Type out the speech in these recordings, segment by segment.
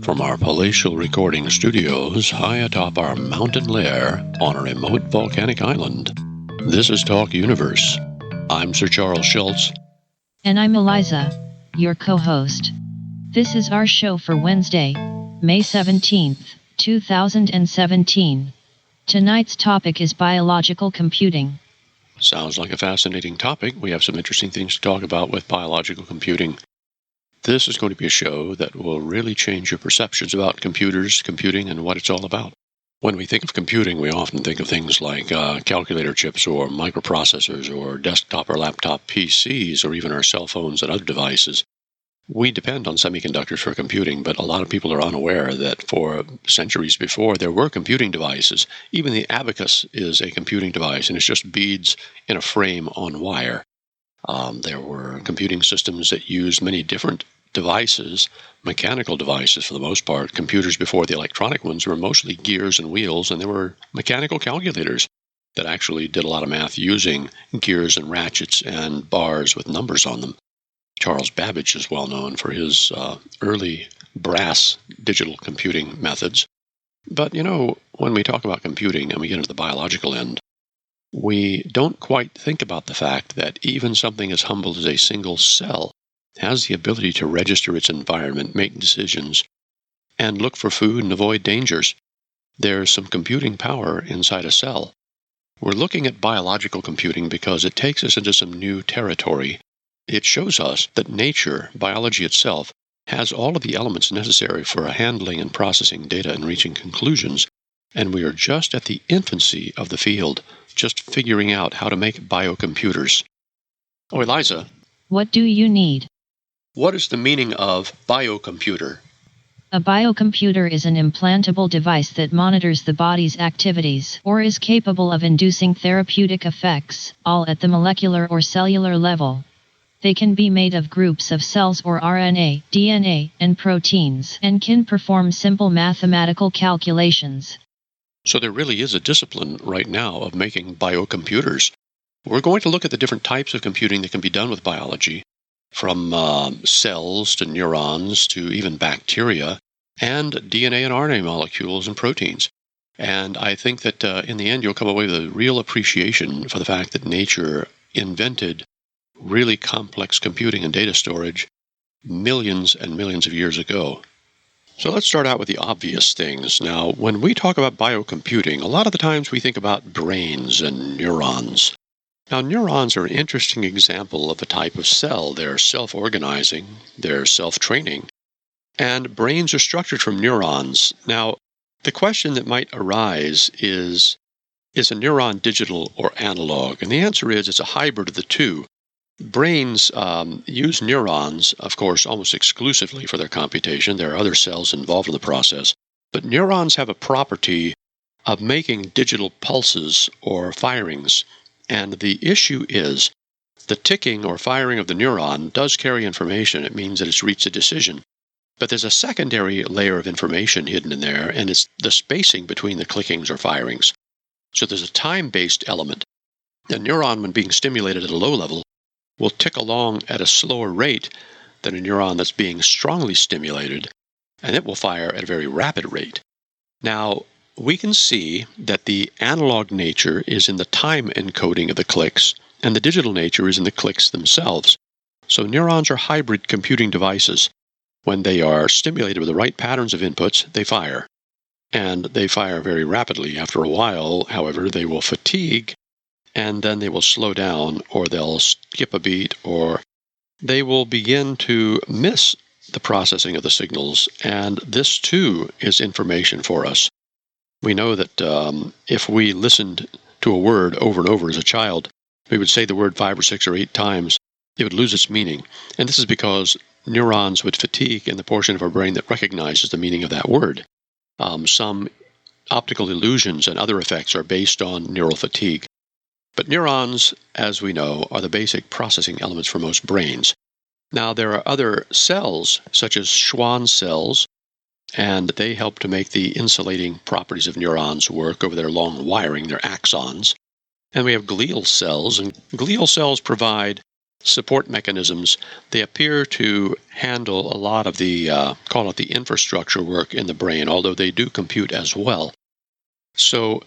From our palatial recording studios high atop our mountain lair on a remote volcanic island, this is Talk Universe. I'm Sir Charles Schultz. And I'm Eliza, your co-host. This is our show for Wednesday, May 17th, 2017. Tonight's topic is biological computing. Sounds like a fascinating topic. We have some interesting things to talk about with biological computing. This is going to be a show that will really change your perceptions about computers, computing, and what it's all about. When we think of computing, we often think of things like calculator chips or microprocessors or desktop or laptop PCs or even our cell phones and other devices. We depend on semiconductors for computing, but a lot of people are unaware that for centuries before, there were computing devices. Even the abacus is a computing device, and it's just beads in a frame on wire. There were computing systems that used many different devices, mechanical devices for the most part. Computers before the electronic ones were mostly gears and wheels, and there were mechanical calculators that actually did a lot of math using gears and ratchets and bars with numbers on them. Charles Babbage is well known for his early brass digital computing methods. But, when we talk about computing and we get into the biological end, we don't quite think about the fact that even something as humble as a single cell has the ability to register its environment, make decisions, and look for food and avoid dangers. There's some computing power inside a cell. We're looking at biological computing because it takes us into some new territory. It shows us that nature, biology itself, has all of the elements necessary for handling and processing data and reaching conclusions, and we are just at the infancy of the field, just figuring out how to make biocomputers. Oh, Eliza. What do you need? What is the meaning of biocomputer? A biocomputer is an implantable device that monitors the body's activities or is capable of inducing therapeutic effects, all at the molecular or cellular level. They can be made of groups of cells or RNA, DNA, and proteins, and can perform simple mathematical calculations. So there really is a discipline right now of making biocomputers. We're going to look at the different types of computing that can be done with biology, from cells to neurons to even bacteria, and DNA and RNA molecules and proteins. And I think that in the end you'll come away with a real appreciation for the fact that nature invented really complex computing and data storage millions and millions of years ago. So let's start out with the obvious things. Now, when we talk about biocomputing, a lot of the times we think about brains and neurons. Now, neurons are an interesting example of a type of cell. They're self-organizing, they're self-training, and brains are structured from neurons. Now, the question that might arise is a neuron digital or analog? And the answer is it's a hybrid of the two. Brains use neurons, of course, almost exclusively for their computation. There are other cells involved in the process. But neurons have a property of making digital pulses or firings. And the issue is the ticking or firing of the neuron does carry information. It means that it's reached a decision. But there's a secondary layer of information hidden in there, and it's the spacing between the clickings or firings. So there's a time-based element. A neuron, when being stimulated at a low level, will tick along at a slower rate than a neuron that's being strongly stimulated, and it will fire at a very rapid rate. Now, we can see that the analog nature is in the time encoding of the clicks, and the digital nature is in the clicks themselves. So neurons are hybrid computing devices. When they are stimulated with the right patterns of inputs, they fire. And they fire very rapidly. After a while, however, they will fatigue, and then they will slow down, or they'll skip a beat, or they will begin to miss the processing of the signals, and this too is information for us. We know that if we listened to a word over and over as a child, we would say the word 5 or 6 or 8 times, it would lose its meaning. And this is because neurons would fatigue in the portion of our brain that recognizes the meaning of that word. Some optical illusions and other effects are based on neural fatigue. But neurons, as we know, are the basic processing elements for most brains. Now, there are other cells, such as Schwann cells, and they help to make the insulating properties of neurons work over their long wiring, their axons. And we have glial cells, and glial cells provide support mechanisms, they appear to handle a lot of the, call it the infrastructure work in the brain, although they do compute as well. So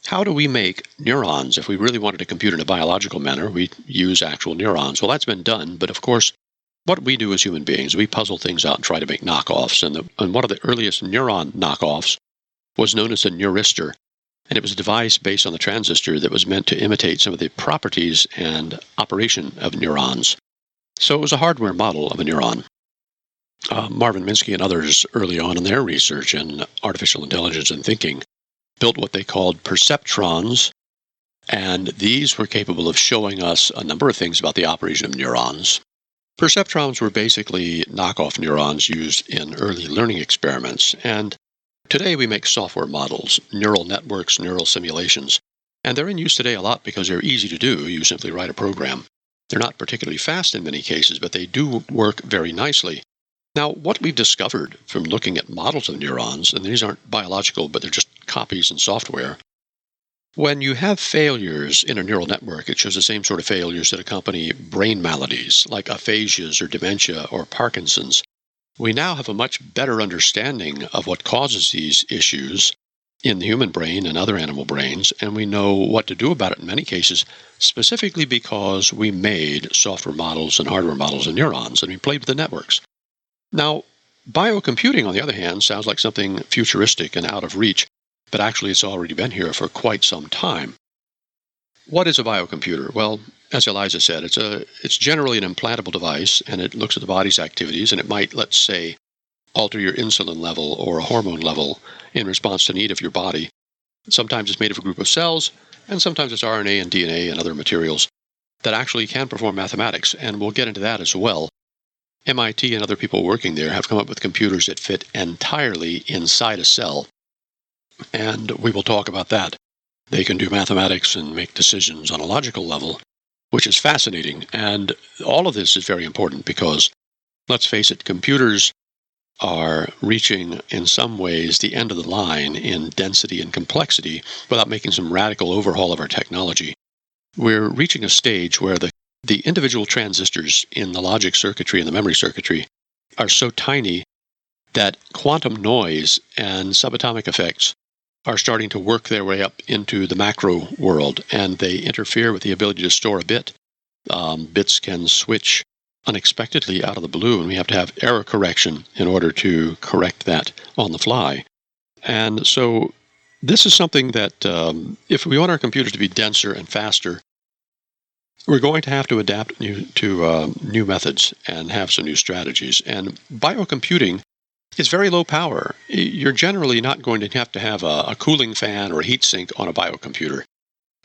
how do we make neurons? If we really wanted to compute in a biological manner, we use actual neurons. Well, that's been done, but of course, what we do as human beings, we puzzle things out and try to make knockoffs. And one of the earliest neuron knockoffs was known as a neuristor. And it was a device based on the transistor that was meant to imitate some of the properties and operation of neurons. So it was a hardware model of a neuron. Marvin Minsky and others early on in their research in artificial intelligence and thinking built what they called perceptrons, and these were capable of showing us a number of things about the operation of neurons. Perceptrons were basically knockoff neurons used in early learning experiments, and today we make software models, neural networks, neural simulations, and they're in use today a lot because they're easy to do. You simply write a program. They're not particularly fast in many cases, but they do work very nicely. Now, what we've discovered from looking at models of neurons, and these aren't biological, but they're just copies in software, when you have failures in a neural network, it shows the same sort of failures that accompany brain maladies like aphasias or dementia or Parkinson's. We now have a much better understanding of what causes these issues in the human brain and other animal brains, and we know what to do about it in many cases, specifically because we made software models and hardware models of neurons, and we played with the networks. Now, biocomputing, on the other hand, sounds like something futuristic and out of reach, but actually it's already been here for quite some time. What is a biocomputer? Well, as Eliza said, it's generally an implantable device, and it looks at the body's activities, and it might, let's say, alter your insulin level or a hormone level in response to need of your body. Sometimes it's made of a group of cells, and sometimes it's RNA and DNA and other materials that actually can perform mathematics, and we'll get into that as well. MIT and other people working there have come up with computers that fit entirely inside a cell, and we will talk about that. They can do mathematics and make decisions on a logical level, which is fascinating. And all of this is very important because, let's face it, computers are reaching, in some ways, the end of the line in density and complexity without making some radical overhaul of our technology. We're reaching a stage where the individual transistors in the logic circuitry and the memory circuitry are so tiny that quantum noise and subatomic effects are starting to work their way up into the macro world, and they interfere with the ability to store a bit. Bits can switch unexpectedly out of the blue, and we have to have error correction in order to correct that on the fly. And so this is something that if we want our computers to be denser and faster, we're going to have to adapt to new methods and have some new strategies. And biocomputing is very low power. You're generally not going to have a cooling fan or a heat sink on a biocomputer.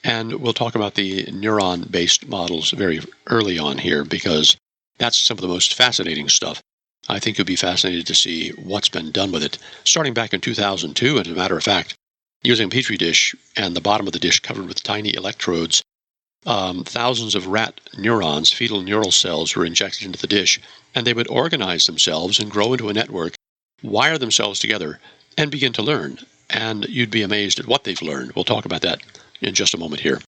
And we'll talk about the neuron-based models very early on here because that's some of the most fascinating stuff. I think you'll be fascinated to see what's been done with it, starting back in 2002, and as a matter of fact, using a petri dish and the bottom of the dish covered with tiny electrodes. Thousands of rat neurons, fetal neural cells, were injected into the dish, and they would organize themselves and grow into a network, wire themselves together, and begin to learn. And you'd be amazed at what they've learned. We'll talk about that in just a moment here.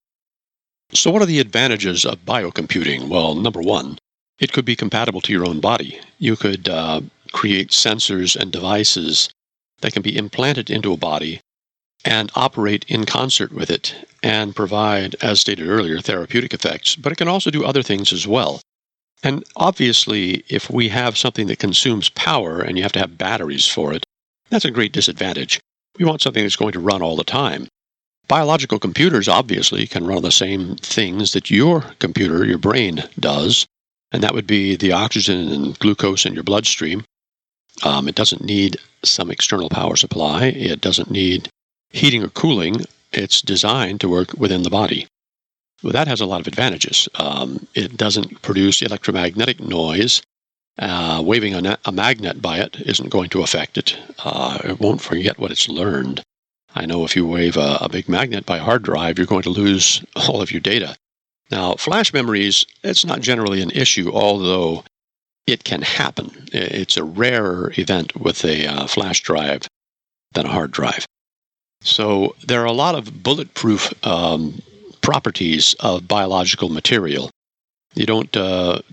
So what are the advantages of biocomputing? Well, number one, it could be compatible to your own body. You could create sensors and devices that can be implanted into a body and operate in concert with it and provide, as stated earlier, therapeutic effects, but it can also do other things as well. And obviously, if we have something that consumes power and you have to have batteries for it, that's a great disadvantage. We want something that's going to run all the time. Biological computers, obviously, can run the same things that your computer, your brain, does, and that would be the oxygen and glucose in your bloodstream. It doesn't need some external power supply. It doesn't need heating or cooling. It's designed to work within the body. Well, that has a lot of advantages. It doesn't produce electromagnetic noise. Waving a magnet by it isn't going to affect it. It won't forget what it's learned. I know if you wave a big magnet by a hard drive, you're going to lose all of your data. Now, flash memories, it's not generally an issue, although it can happen. It's a rarer event with a flash drive than a hard drive. So there are a lot of bulletproof properties of biological material. You don't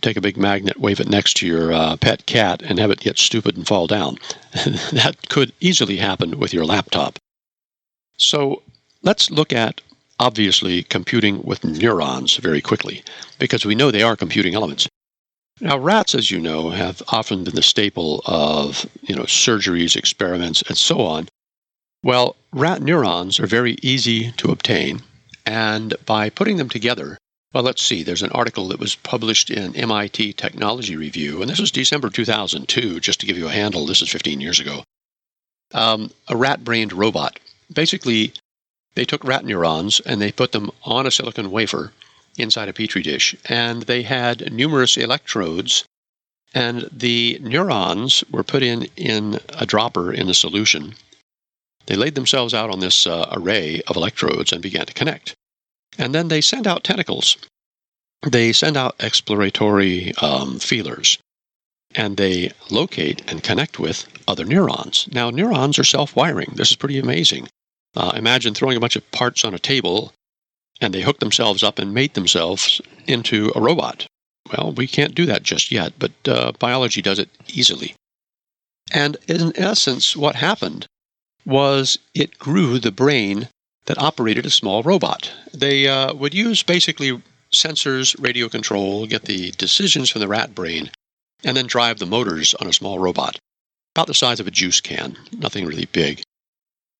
take a big magnet, wave it next to your pet cat, and have it get stupid and fall down. That could easily happen with your laptop. So let's look at, obviously, computing with neurons very quickly, because we know they are computing elements. Now, rats, as you know, have often been the staple of, surgeries, experiments, and so on. Well, rat neurons are very easy to obtain, and by putting them together, well, let's see, there's an article that was published in MIT Technology Review, and this was December 2002, just to give you a handle, this is 15 years ago. A rat-brained robot. Basically, they took rat neurons and they put them on a silicon wafer inside a petri dish, and they had numerous electrodes, and the neurons were put in a dropper in the solution. They laid themselves out on this array of electrodes and began to connect. And then they send out tentacles. They send out exploratory feelers, and they locate and connect with other neurons. Now, neurons are self-wiring. This is pretty amazing. Imagine throwing a bunch of parts on a table, and they hook themselves up and mate themselves into a robot. Well, we can't do that just yet, but biology does it easily. And in essence, what happened was it grew the brain that operated a small robot. They would use basically sensors, radio control, get the decisions from the rat brain, and then drive the motors on a small robot, about the size of a juice can, nothing really big.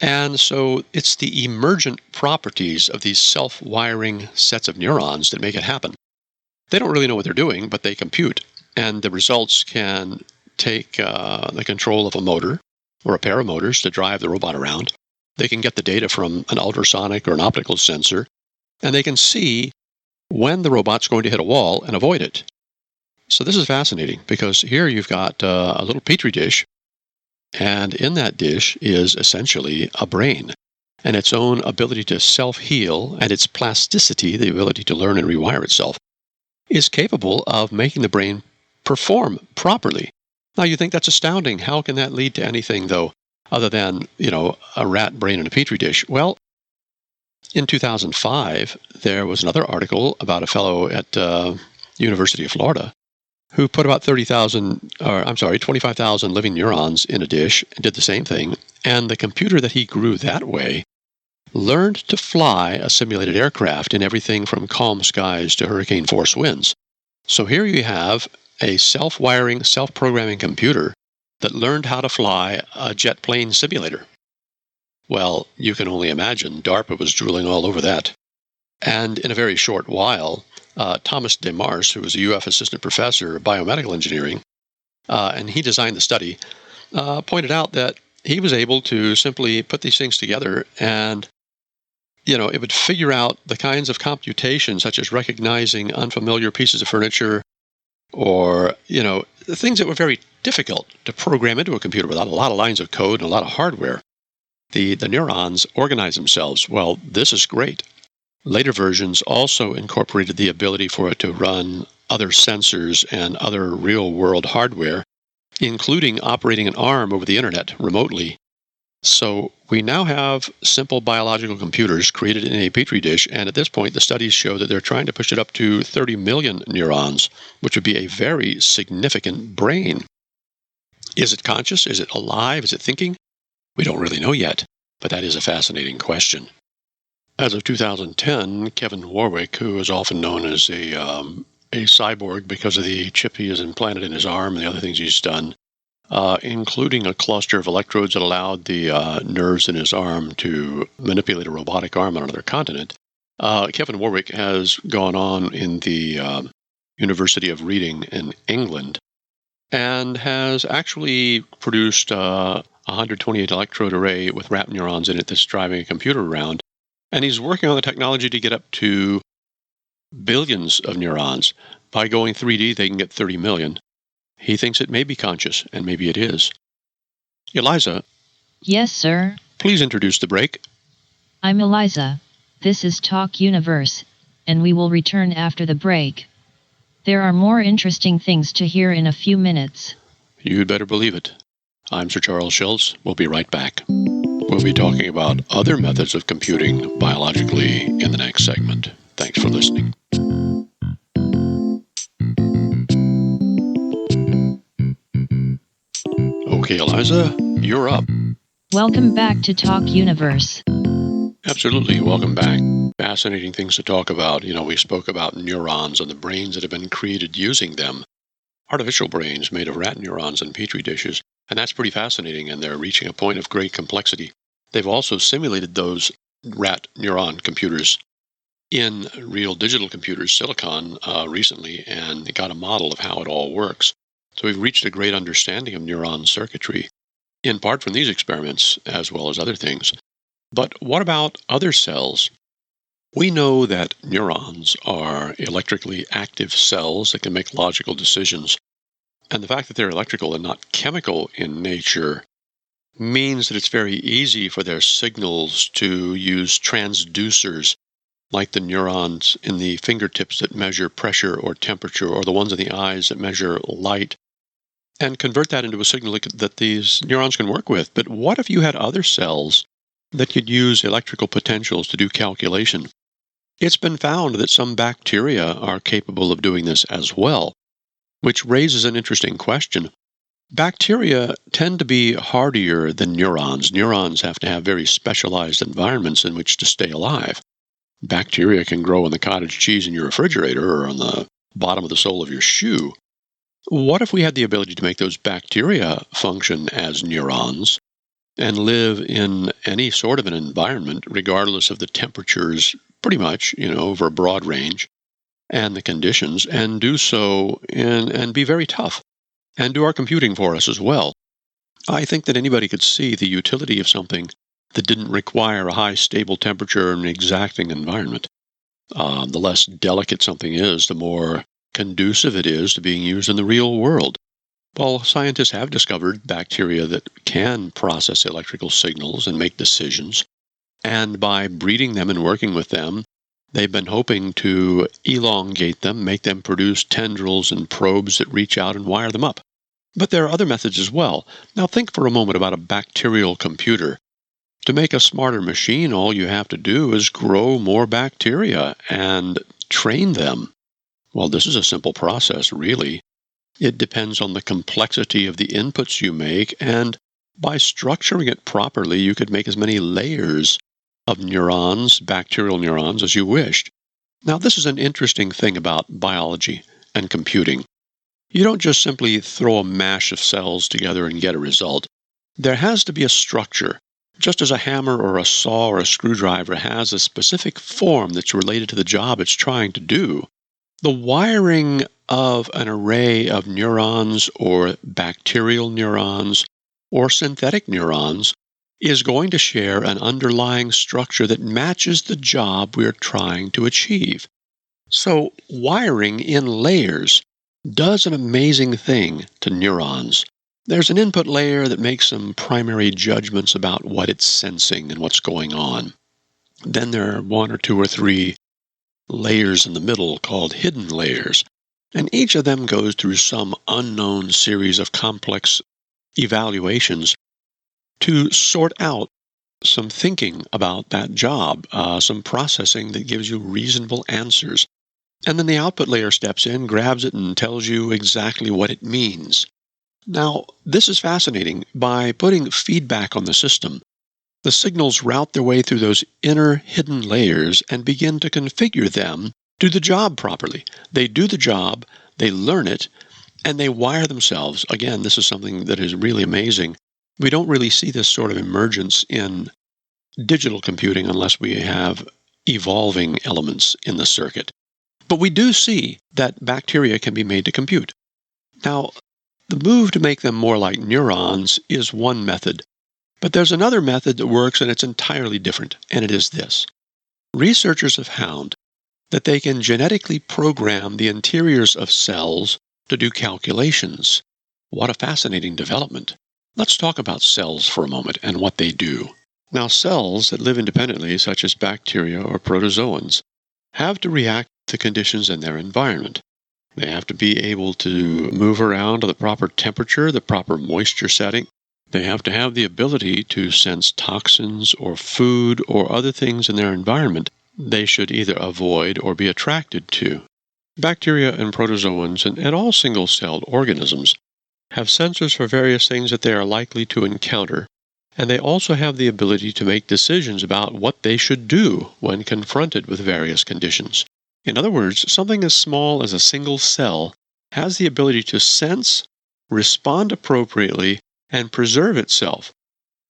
And so it's the emergent properties of these self-wiring sets of neurons that make it happen. They don't really know what they're doing, but they compute, and the results can take the control of a motor or a pair of motors to drive the robot around. They can get the data from an ultrasonic or an optical sensor, and they can see when the robot's going to hit a wall and avoid it. So this is fascinating, because here you've got a little petri dish, and in that dish is essentially a brain, and its own ability to self-heal and its plasticity, the ability to learn and rewire itself, is capable of making the brain perform properly. Now, you think that's astounding. How can that lead to anything, though, other than, a rat brain in a petri dish? Well, in 2005, there was another article about a fellow at University of Florida who put about 25,000 living neurons in a dish and did the same thing. And the computer that he grew that way learned to fly a simulated aircraft in everything from calm skies to hurricane force winds. So here you have a self-wiring, self-programming computer that learned how to fly a jet plane simulator. Well, you can only imagine DARPA was drooling all over that. And in a very short while, Thomas DeMars, who was a UF assistant professor of biomedical engineering, and he designed the study, pointed out that he was able to simply put these things together and, it would figure out the kinds of computations, such as recognizing unfamiliar pieces of furniture or, things that were very difficult to program into a computer without a lot of lines of code and a lot of hardware. The neurons organize themselves. Well, this is great. Later versions also incorporated the ability for it to run other sensors and other real-world hardware, including operating an arm over the internet remotely. So we now have simple biological computers created in a petri dish, and at this point the studies show that they're trying to push it up to 30 million neurons, which would be a very significant brain. Is it conscious? Is it alive? Is it thinking? We don't really know yet, but that is a fascinating question. As of 2010, Kevin Warwick, who is often known as a cyborg because of the chip he has implanted in his arm and the other things he's done, including a cluster of electrodes that allowed the nerves in his arm to manipulate a robotic arm on another continent, Kevin Warwick has gone on in the University of Reading in England and has actually produced a 128 electrode array with rat neurons in it that's driving a computer around. And he's working on the technology to get up to billions of neurons. By going 3D, they can get 30 million. He thinks it may be conscious, and maybe it is. Eliza. Yes, sir. Please introduce the break. I'm Eliza. This is Talk Universe, and we will return after the break. There are more interesting things to hear in a few minutes. You'd better believe it. I'm Sir Charles Schultz. We'll be right back. We'll be talking about other methods of computing biologically in the next segment. Thanks for listening. Okay, Eliza, you're up. Welcome back to Talk Universe. Absolutely, welcome back. Fascinating things to talk about. We spoke about neurons and the brains that have been created using them. Artificial brains made of rat neurons in petri dishes, and that's pretty fascinating, and they're reaching a point of great complexity. They've also simulated those rat neuron computers in real digital computers, silicon, recently, and got a model of how it all works. So we've reached a great understanding of neuron circuitry, in part from these experiments, as well as other things. But what about other cells? We know that neurons are electrically active cells that can make logical decisions. And the fact that they're electrical and not chemical in nature means that it's very easy for their signals to use transducers, like the neurons in the fingertips that measure pressure or temperature, or the ones in the eyes that measure light, and convert that into a signal that these neurons can work with. But what if you had other cells that could use electrical potentials to do calculation? It's been found that some bacteria are capable of doing this as well, which raises an interesting question. Bacteria tend to be hardier than neurons. Neurons have to have very specialized environments in which to stay alive. Bacteria can grow in the cottage cheese in your refrigerator or on the bottom of the sole of your shoe. What if we had the ability to make those bacteria function as neurons and live in any sort of an environment, regardless of the temperatures, pretty much, over a broad range, and the conditions, and do so and be very tough, and do our computing for us as well? I think that anybody could see the utility of something that didn't require a high stable temperature and exacting environment. The less delicate something is, the more conducive it is to being used in the real world. Well, scientists have discovered bacteria that can process electrical signals and make decisions, and by breeding them and working with them, they've been hoping to elongate them, make them produce tendrils and probes that reach out and wire them up. But there are other methods as well. Now think for a moment about a bacterial computer. To make a smarter machine, all you have to do is grow more bacteria and train them. Well, this is a simple process, really. It depends on the complexity of the inputs you make, and by structuring it properly, you could make as many layers of neurons, bacterial neurons, as you wished. Now, this is an interesting thing about biology and computing. You don't just simply throw a mash of cells together and get a result. There has to be a structure. Just as a hammer or a saw or a screwdriver has a specific form that's related to the job it's trying to do, the wiring of an array of neurons or bacterial neurons or synthetic neurons is going to share an underlying structure that matches the job we're trying to achieve. So wiring in layers does an amazing thing to neurons. There's an input layer that makes some primary judgments about what it's sensing and what's going on. Then there are one or two or three layers in the middle called hidden layers, and each of them goes through some unknown series of complex evaluations to sort out some thinking about that job, some processing that gives you reasonable answers. And then the output layer steps in, grabs it, and tells you exactly what it means. Now, this is fascinating. By putting feedback on the system, the signals route their way through those inner hidden layers and begin to configure them to do the job properly. They do the job, they learn it, and they wire themselves. Again, this is something that is really amazing. We don't really see this sort of emergence in digital computing unless we have evolving elements in the circuit. But we do see that bacteria can be made to compute. Now, the move to make them more like neurons is one method. But there's another method that works, and it's entirely different, and it is this. Researchers have found that they can genetically program the interiors of cells to do calculations. What a fascinating development. Let's talk about cells for a moment and what they do. Now, cells that live independently, such as bacteria or protozoans, have to react to conditions in their environment. They have to be able to move around to the proper temperature, the proper moisture setting. They have to have the ability to sense toxins or food or other things in their environment they should either avoid or be attracted to. Bacteria and protozoans and all single-celled organisms have sensors for various things that they are likely to encounter, and they also have the ability to make decisions about what they should do when confronted with various conditions. In other words, something as small as a single cell has the ability to sense, respond appropriately, and preserve itself.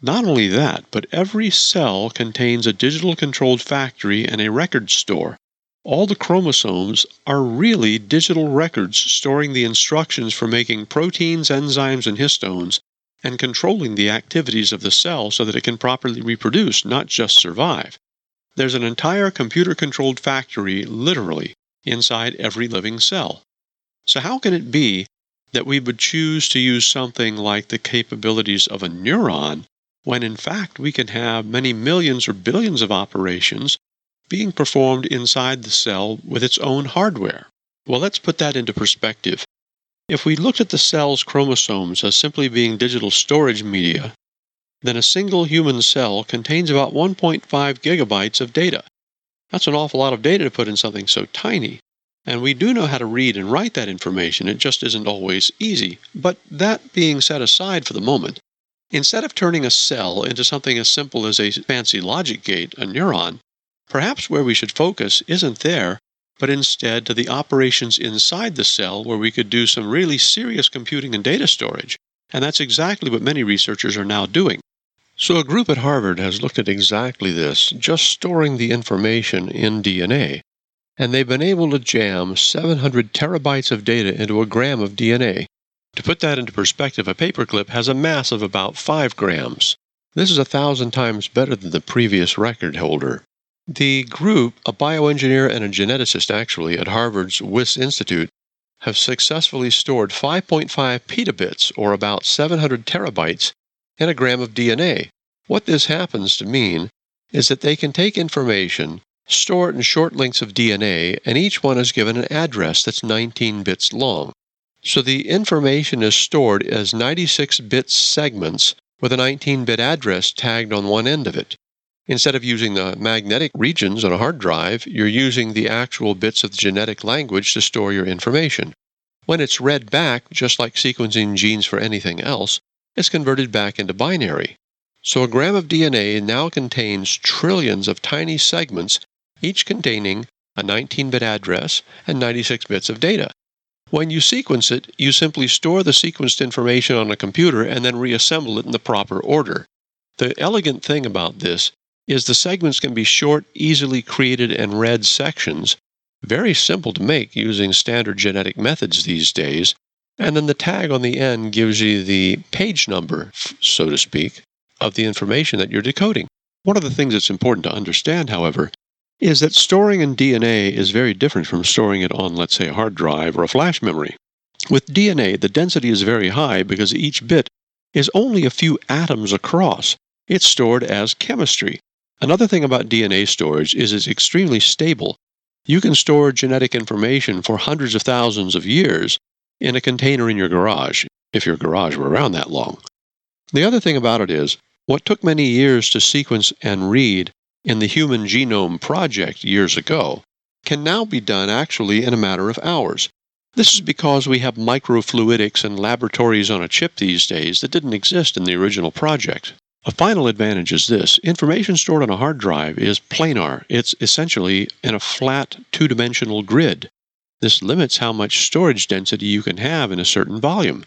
Not only that, but every cell contains a digital controlled factory and a record store. All the chromosomes are really digital records storing the instructions for making proteins, enzymes, and histones, and controlling the activities of the cell so that it can properly reproduce, not just survive. There's an entire computer-controlled factory, literally, inside every living cell. So how can it be that we would choose to use something like the capabilities of a neuron when in fact we can have many millions or billions of operations being performed inside the cell with its own hardware? Well, let's put that into perspective. If we looked at the cell's chromosomes as simply being digital storage media, then a single human cell contains about 1.5 gigabytes of data. That's an awful lot of data to put in something so tiny. And we do know how to read and write that information. It just isn't always easy. But that being set aside for the moment, instead of turning a cell into something as simple as a fancy logic gate, a neuron, perhaps where we should focus isn't there, but instead to the operations inside the cell where we could do some really serious computing and data storage. And that's exactly what many researchers are now doing. So a group at Harvard has looked at exactly this, just storing the information in DNA. And they've been able to jam 700 terabytes of data into a gram of DNA. To put that into perspective, a paperclip has a mass of about 5 grams. This is 1,000 times better than the previous record holder. The group, a bioengineer and a geneticist actually, at Harvard's Wyss Institute, have successfully stored 5.5 petabits, or about 700 terabytes, in a gram of DNA. What this happens to mean is that they can take information, store it in short lengths of DNA, and each one is given an address that's 19 bits long. So the information is stored as 96-bit segments with a 19-bit address tagged on one end of it. Instead of using the magnetic regions on a hard drive, you're using the actual bits of the genetic language to store your information. When it's read back, just like sequencing genes for anything else, it's converted back into binary. So a gram of DNA now contains trillions of tiny segments, each containing a 19-bit address and 96 bits of data. When you sequence it, you simply store the sequenced information on a computer and then reassemble it in the proper order. The elegant thing about this is the segments can be short, easily created and read sections, very simple to make using standard genetic methods these days, and then the tag on the end gives you the page number, so to speak, of the information that you're decoding. One of the things that's important to understand, however, is that storing in DNA is very different from storing it on, let's say, a hard drive or a flash memory. With DNA, the density is very high because each bit is only a few atoms across. It's stored as chemistry. Another thing about DNA storage is it's extremely stable. You can store genetic information for hundreds of thousands of years in a container in your garage, if your garage were around that long. The other thing about it is, what took many years to sequence and read in the Human Genome Project years ago can now be done actually in a matter of hours. This is because we have microfluidics and laboratories on a chip these days that didn't exist in the original project. A final advantage is this: information stored on a hard drive is planar. It's essentially in a flat two-dimensional grid. This limits how much storage density you can have in a certain volume.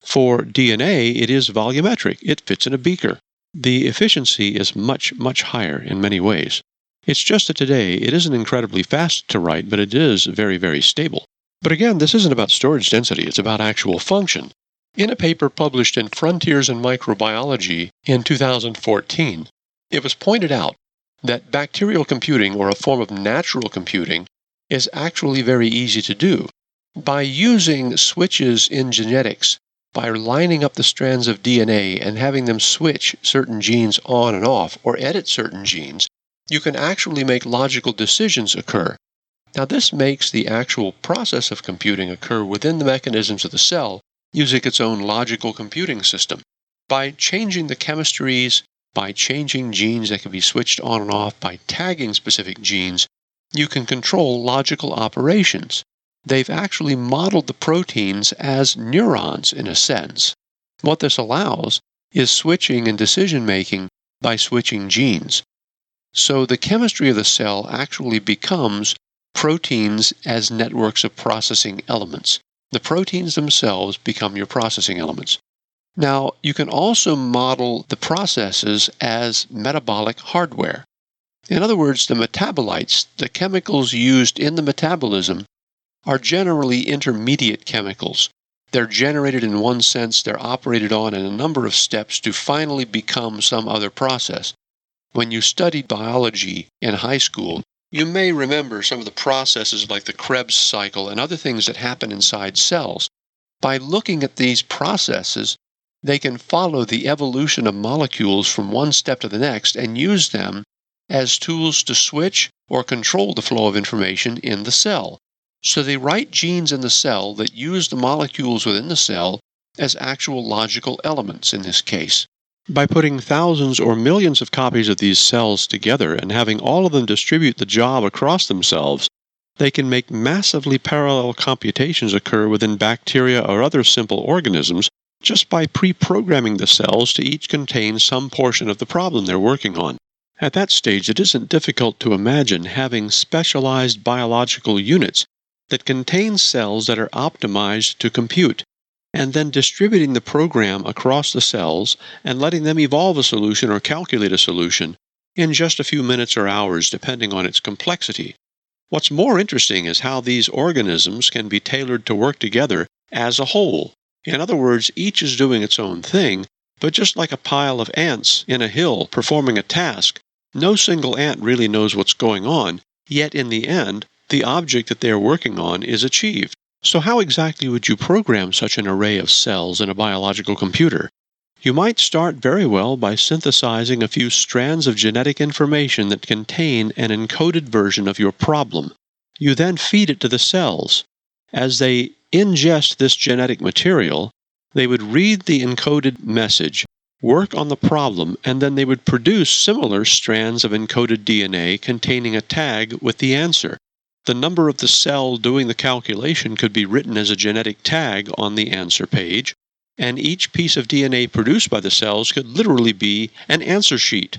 For DNA, it is volumetric. It fits in a beaker. The efficiency is much, much higher in many ways. It's just that today it isn't incredibly fast to write, but it is very, very stable. But again, this isn't about storage density. It's about actual function. In a paper published in Frontiers in Microbiology in 2014, it was pointed out that bacterial computing, or a form of natural computing, is actually very easy to do. By using switches in genetics, by lining up the strands of DNA and having them switch certain genes on and off, or edit certain genes, you can actually make logical decisions occur. Now, this makes the actual process of computing occur within the mechanisms of the cell, using its own logical computing system. By changing the chemistries, by changing genes that can be switched on and off, by tagging specific genes, you can control logical operations. they've actually modeled the proteins as neurons in a sense. What this allows is switching and decision-making by switching genes. So the chemistry of the cell actually becomes proteins as networks of processing elements. The proteins themselves become your processing elements. Now, you can also model the processes as metabolic hardware. In other words, the metabolites, the chemicals used in the metabolism, are generally intermediate chemicals. They're generated in one sense, they're operated on in a number of steps to finally become some other process. When you studied biology in high school, you may remember some of the processes like the Krebs cycle and other things that happen inside cells. By looking at these processes, they can follow the evolution of molecules from one step to the next and use them as tools to switch or control the flow of information in the cell. So they write genes in the cell that use the molecules within the cell as actual logical elements in this case. By putting thousands or millions of copies of these cells together and having all of them distribute the job across themselves, they can make massively parallel computations occur within bacteria or other simple organisms just by pre-programming the cells to each contain some portion of the problem they're working on. At that stage, it isn't difficult to imagine having specialized biological units that contain cells that are optimized to compute, and then distributing the program across the cells and letting them evolve a solution or calculate a solution in just a few minutes or hours, depending on its complexity. What's more interesting is how these organisms can be tailored to work together as a whole. In other words, each is doing its own thing, but just like a pile of ants in a hill performing a task, no single ant really knows what's going on, yet in the end, the object that they are working on is achieved. So how exactly would you program such an array of cells in a biological computer? You might start very well by synthesizing a few strands of genetic information that contain an encoded version of your problem. You then feed it to the cells. As they ingest this genetic material, they would read the encoded message, work on the problem, and then they would produce similar strands of encoded DNA containing a tag with the answer. The number of the cell doing the calculation could be written as a genetic tag on the answer page, and each piece of DNA produced by the cells could literally be an answer sheet.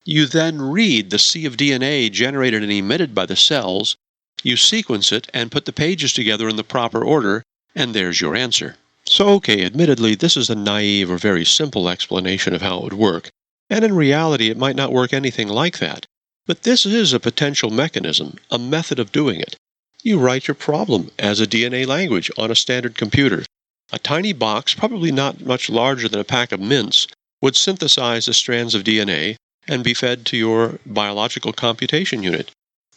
You then read the sea of DNA generated and emitted by the cells, you sequence it and put the pages together in the proper order, and there's your answer. So okay, admittedly, this is a naive or very simple explanation of how it would work, and in reality it might not work anything like that. But this is a potential mechanism, a method of doing it. You write your problem as a DNA language on a standard computer. A tiny box, probably not much larger than a pack of mints, would synthesize the strands of DNA and be fed to your biological computation unit.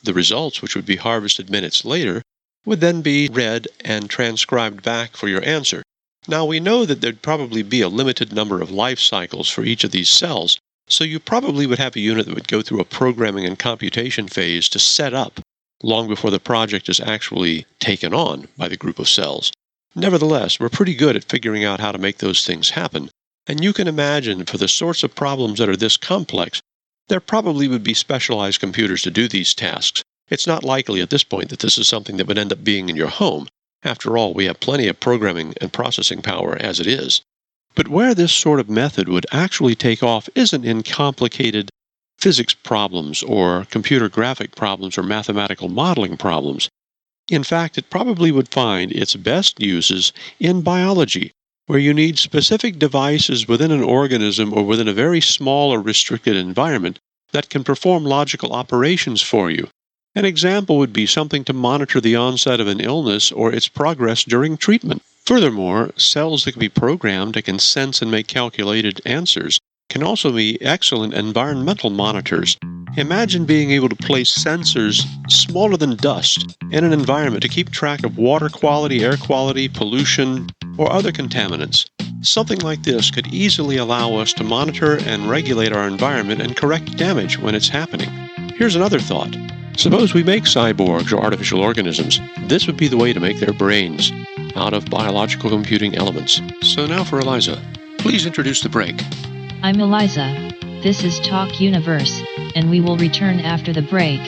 The results, which would be harvested minutes later, would then be read and transcribed back for your answer. Now we know that there'd probably be a limited number of life cycles for each of these cells, so you probably would have a unit that would go through a programming and computation phase to set up long before the project is actually taken on by the group of cells. Nevertheless, we're pretty good at figuring out how to make those things happen, and you can imagine for the sorts of problems that are this complex, there probably would be specialized computers to do these tasks. It's not likely at this point that this is something that would end up being in your home. After all, we have plenty of programming and processing power as it is. But where this sort of method would actually take off isn't in complicated physics problems or computer graphic problems or mathematical modeling problems. In fact, it probably would find its best uses in biology, where you need specific devices within an organism or within a very small or restricted environment that can perform logical operations for you. An example would be something to monitor the onset of an illness or its progress during treatment. Furthermore, cells that can be programmed that can sense and make calculated answers can also be excellent environmental monitors. Imagine being able to place sensors smaller than dust in an environment to keep track of water quality, air quality, pollution, or other contaminants. Something like this could easily allow us to monitor and regulate our environment and correct damage when it's happening. Here's another thought. Suppose we make cyborgs or artificial organisms. This would be the way to make their brains out of biological computing elements. So now for Eliza. Please introduce the break. I'm Eliza. This is Talk Universe, and we will return after the break.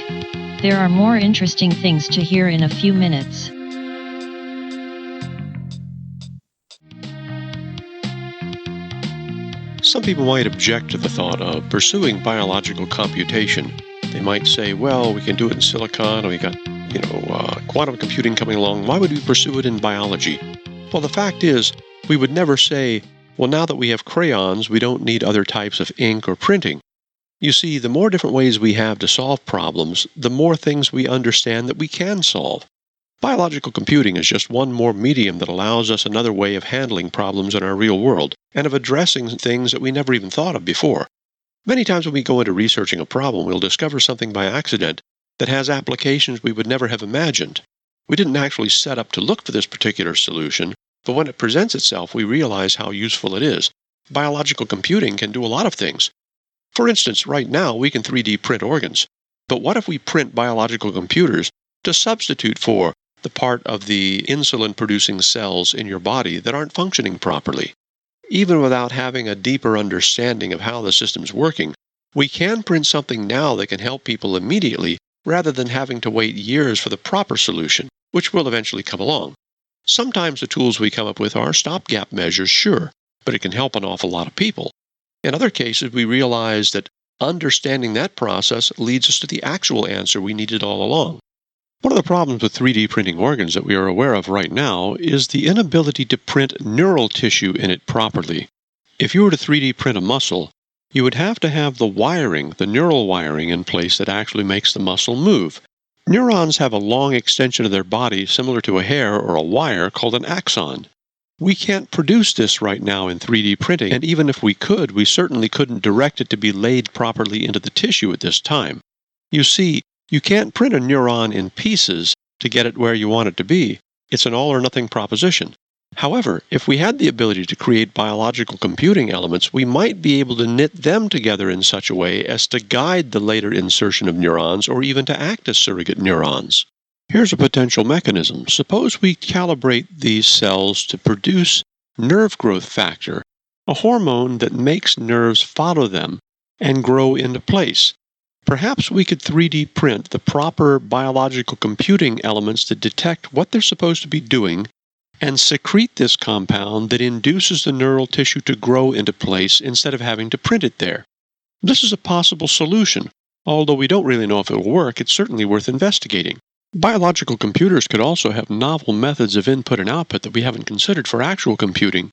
There are more interesting things to hear in a few minutes. Some people might object to the thought of pursuing biological computation. They might say, well, we can do it in silicon, or we got, quantum computing coming along. Why would we pursue it in biology? Well, the fact is, we would never say, well, now that we have crayons, we don't need other types of ink or printing. You see, the more different ways we have to solve problems, the more things we understand that we can solve. Biological computing is just one more medium that allows us another way of handling problems in our real world and of addressing things that we never even thought of before. Many times when we go into researching a problem, we'll discover something by accident that has applications we would never have imagined. We didn't actually set up to look for this particular solution, but when it presents itself, we realize how useful it is. Biological computing can do a lot of things. For instance, right now we can 3D print organs, but what if we print biological computers to substitute for the part of the insulin-producing cells in your body that aren't functioning properly? Even without having a deeper understanding of how the system's working, we can print something now that can help people immediately rather than having to wait years for the proper solution, which will eventually come along. Sometimes the tools we come up with are stopgap measures, sure, but it can help an awful lot of people. In other cases, we realize that understanding that process leads us to the actual answer we needed all along. One of the problems with 3D printing organs that we are aware of right now is the inability to print neural tissue in it properly. If you were to 3D print a muscle, you would have to have the wiring, the neural wiring in place that actually makes the muscle move. Neurons have a long extension of their body similar to a hair or a wire called an axon. We can't produce this right now in 3D printing, and even if we could, we certainly couldn't direct it to be laid properly into the tissue at this time. You see, you can't print a neuron in pieces to get it where you want it to be. It's an all-or-nothing proposition. However, if we had the ability to create biological computing elements, we might be able to knit them together in such a way as to guide the later insertion of neurons or even to act as surrogate neurons. Here's a potential mechanism. Suppose we calibrate these cells to produce nerve growth factor, a hormone that makes nerves follow them and grow into place. Perhaps we could 3D print the proper biological computing elements that detect what they're supposed to be doing and secrete this compound that induces the neural tissue to grow into place instead of having to print it there. This is a possible solution. Although we don't really know if it will work, it's certainly worth investigating. Biological computers could also have novel methods of input and output that we haven't considered for actual computing.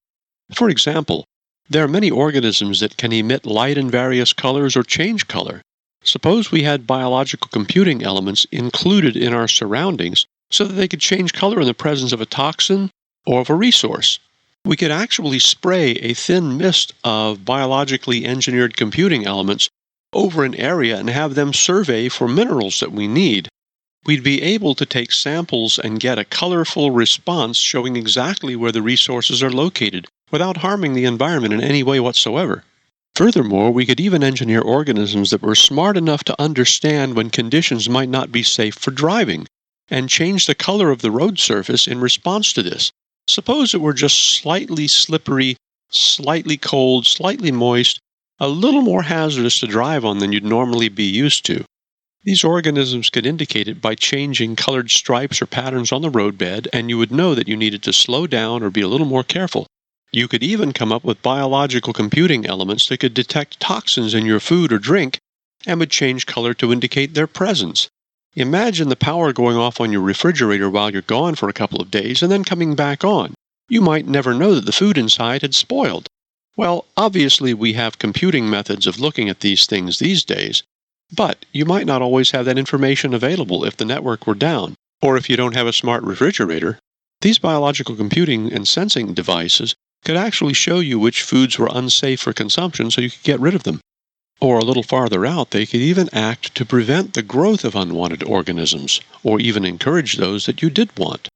For example, there are many organisms that can emit light in various colors or change color. Suppose we had biological computing elements included in our surroundings so that they could change color in the presence of a toxin or of a resource. We could actually spray a thin mist of biologically engineered computing elements over an area and have them survey for minerals that we need. We'd be able to take samples and get a colorful response showing exactly where the resources are located without harming the environment in any way whatsoever. Furthermore, we could even engineer organisms that were smart enough to understand when conditions might not be safe for driving, and change the color of the road surface in response to this. Suppose it were just slightly slippery, slightly cold, slightly moist, a little more hazardous to drive on than you'd normally be used to. These organisms could indicate it by changing colored stripes or patterns on the roadbed, and you would know that you needed to slow down or be a little more careful. You could even come up with biological computing elements that could detect toxins in your food or drink and would change color to indicate their presence. Imagine the power going off on your refrigerator while you're gone for a couple of days and then coming back on. You might never know that the food inside had spoiled. Well, obviously we have computing methods of looking at these things these days, but you might not always have that information available if the network were down, or if you don't have a smart refrigerator. These biological computing and sensing devices could actually show you which foods were unsafe for consumption so you could get rid of them. Or a little farther out, they could even act to prevent the growth of unwanted organisms, or even encourage those that you did want.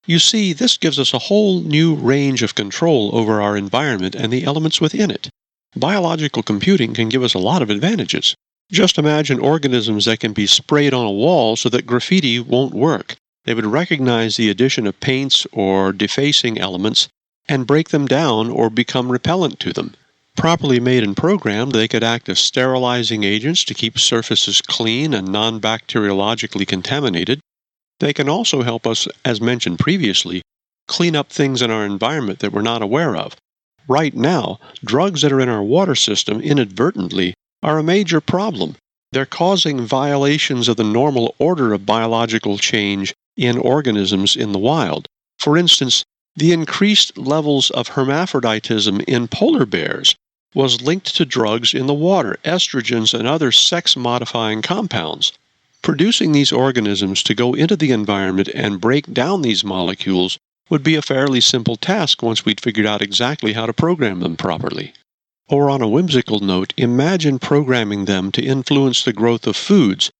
You see, this gives us a whole new range of control over our environment and the elements within it. Biological computing can give us a lot of advantages. Just imagine organisms that can be sprayed on a wall so that graffiti won't work. They would recognize the addition of paints or defacing elements and break them down or become repellent to them. Properly made and programmed, they could act as sterilizing agents to keep surfaces clean and non-bacteriologically contaminated. They can also help us, as mentioned previously, clean up things in our environment that we're not aware of. Right now, drugs that are in our water system inadvertently are a major problem. They're causing violations of the normal order of biological change in organisms in the wild. For instance, the increased levels of hermaphroditism in polar bears was linked to drugs in the water, estrogens and other sex-modifying compounds. Producing these organisms to go into the environment and break down these molecules would be a fairly simple task once we'd figured out exactly how to program them properly. Or on a whimsical note, imagine programming them to influence the growth of foods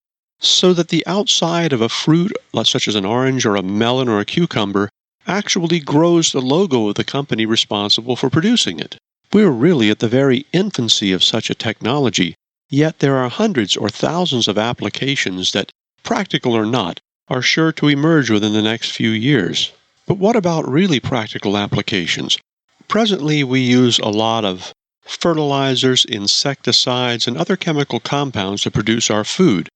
so that the outside of a fruit, such as an orange or a melon or a cucumber, actually grows the logo of the company responsible for producing it. We're really at the very infancy of such a technology, yet there are hundreds or thousands of applications that, practical or not, are sure to emerge within the next few years. But what about really practical applications? Presently, we use a lot of fertilizers, insecticides, and other chemical compounds to produce our food.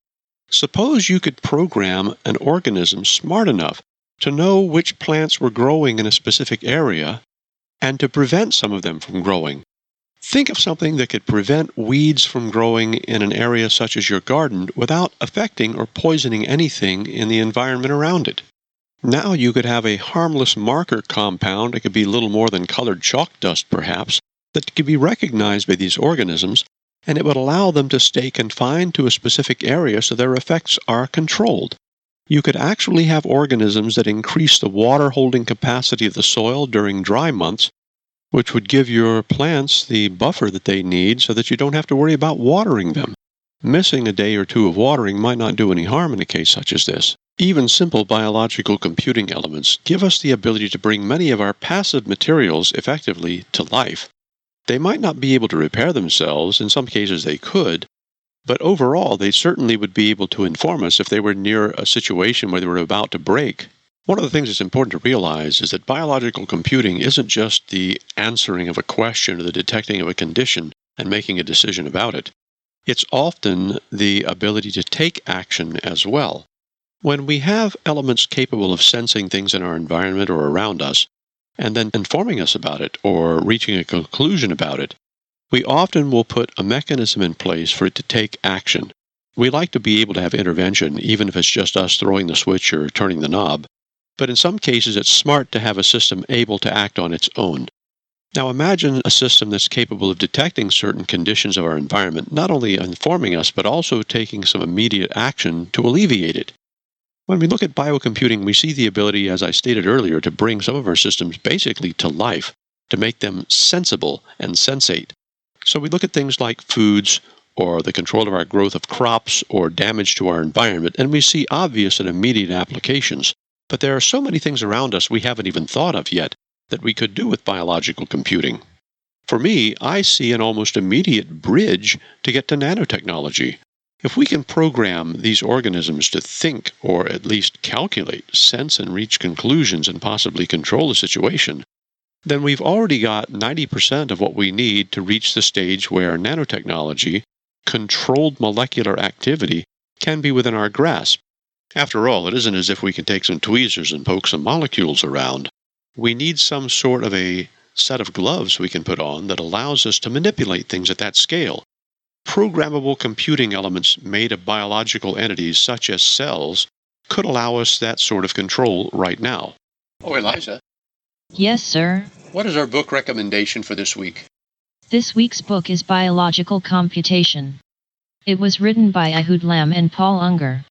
Suppose you could program an organism smart enough to know which plants were growing in a specific area and to prevent some of them from growing. Think of something that could prevent weeds from growing in an area such as your garden without affecting or poisoning anything in the environment around it. Now you could have a harmless marker compound, it could be little more than colored chalk dust perhaps, that could be recognized by these organisms, and it would allow them to stay confined to a specific area so their effects are controlled. You could actually have organisms that increase the water-holding capacity of the soil during dry months, which would give your plants the buffer that they need so that you don't have to worry about watering them. Missing a day or two of watering might not do any harm in a case such as this. Even simple biological computing elements give us the ability to bring many of our passive materials effectively to life. They might not be able to repair themselves, in some cases they could, but overall they certainly would be able to inform us if they were near a situation where they were about to break. One of the things that's important to realize is that biological computing isn't just the answering of a question or the detecting of a condition and making a decision about it. It's often the ability to take action as well. When we have elements capable of sensing things in our environment or around us, and then informing us about it or reaching a conclusion about it, we often will put a mechanism in place for it to take action. We like to be able to have intervention, even if it's just us throwing the switch or turning the knob, but in some cases it's smart to have a system able to act on its own. Now imagine a system that's capable of detecting certain conditions of our environment, not only informing us, but also taking some immediate action to alleviate it. When we look at biocomputing, we see the ability, as I stated earlier, to bring some of our systems basically to life, to make them sensible and sensate. So we look at things like foods, or the control of our growth of crops, or damage to our environment, and we see obvious and immediate applications. But there are so many things around us we haven't even thought of yet that we could do with biological computing. For me, I see an almost immediate bridge to get to nanotechnology. If we can program these organisms to think, or at least calculate, sense, and reach conclusions and possibly control the situation, then we've already got 90% of what we need to reach the stage where nanotechnology, controlled molecular activity, can be within our grasp. After all, it isn't as if we can take some tweezers and poke some molecules around. We need some sort of a set of gloves we can put on that allows us to manipulate things at that scale. Programmable computing elements made of biological entities such as cells could allow us that sort of control right now. Oh, Eliza. Yes, sir. What is our book recommendation for this week? This week's book is Biological Computation. It was written by Ehud Lam and Paul Unger.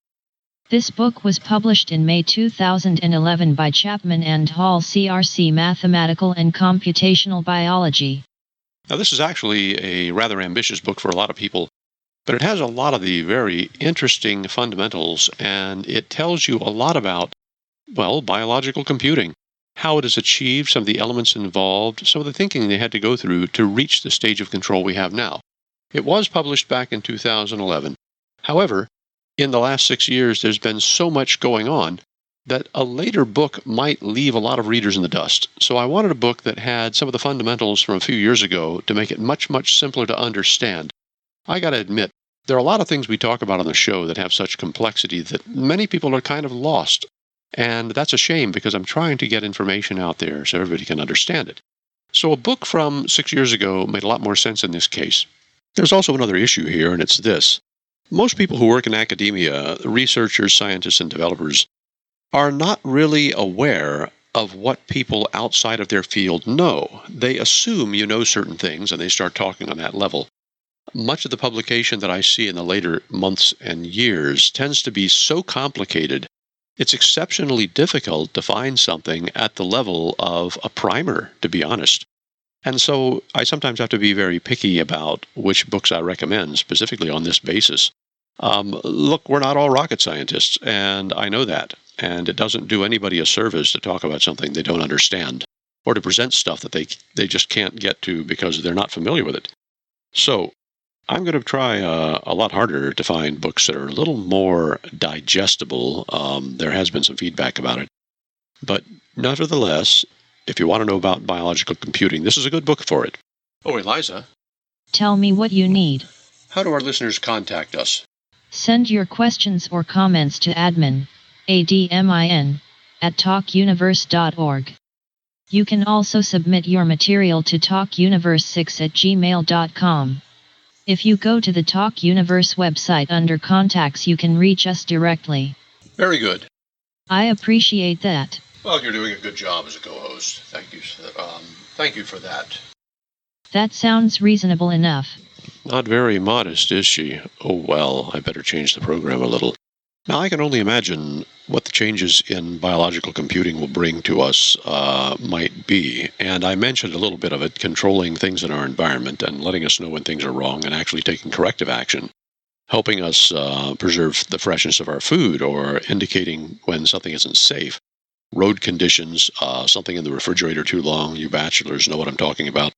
This book was published in May 2011 by Chapman and Hall CRC Mathematical and Computational Biology. Now, this is actually a rather ambitious book for a lot of people, but it has a lot of the very interesting fundamentals, and it tells you a lot about, well, biological computing, how it is achieved, some of the elements involved, some of the thinking they had to go through to reach the stage of control we have now. It was published back in 2011. However, in the last 6 years, there's been so much going on that a later book might leave a lot of readers in the dust. So I wanted a book that had some of the fundamentals from a few years ago to make it much, much simpler to understand. I got to admit, there are a lot of things we talk about on the show that have such complexity that many people are kind of lost. And that's a shame because I'm trying to get information out there so everybody can understand it. So a book from 6 years ago made a lot more sense in this case. There's also another issue here, and it's this. Most people who work in academia, researchers, scientists, and developers, are not really aware of what people outside of their field know. They assume you know certain things, and they start talking on that level. Much of the publication that I see in the later months and years tends to be so complicated, it's exceptionally difficult to find something at the level of a primer, to be honest. And so I sometimes have to be very picky about which books I recommend, specifically on this basis. Look, we're not all rocket scientists, and I know that. And it doesn't do anybody a service to talk about something they don't understand or to present stuff that they just can't get to because they're not familiar with it. So I'm going to try a lot harder to find books that are a little more digestible. There has been some feedback about it. But nevertheless, if you want to know about biological computing, this is a good book for it. Oh, Eliza. Tell me what you need. How do our listeners contact us? Send your questions or comments to admin, @talkuniverse.org. You can also submit your material to talkuniverse6@gmail.com. If you go to the Talk Universe website under Contacts, you can reach us directly. Very good. I appreciate that. Well, you're doing a good job as a co-host. Thank you. Thank you for that. That sounds reasonable enough. Not very modest, is she? Oh, well, I better change the program a little. Now, I can only imagine what the changes in biological computing will bring to us might be. And I mentioned a little bit of it, controlling things in our environment and letting us know when things are wrong and actually taking corrective action, helping us preserve the freshness of our food or indicating when something isn't safe. Road conditions, something in the refrigerator too long, you bachelors know what I'm talking about.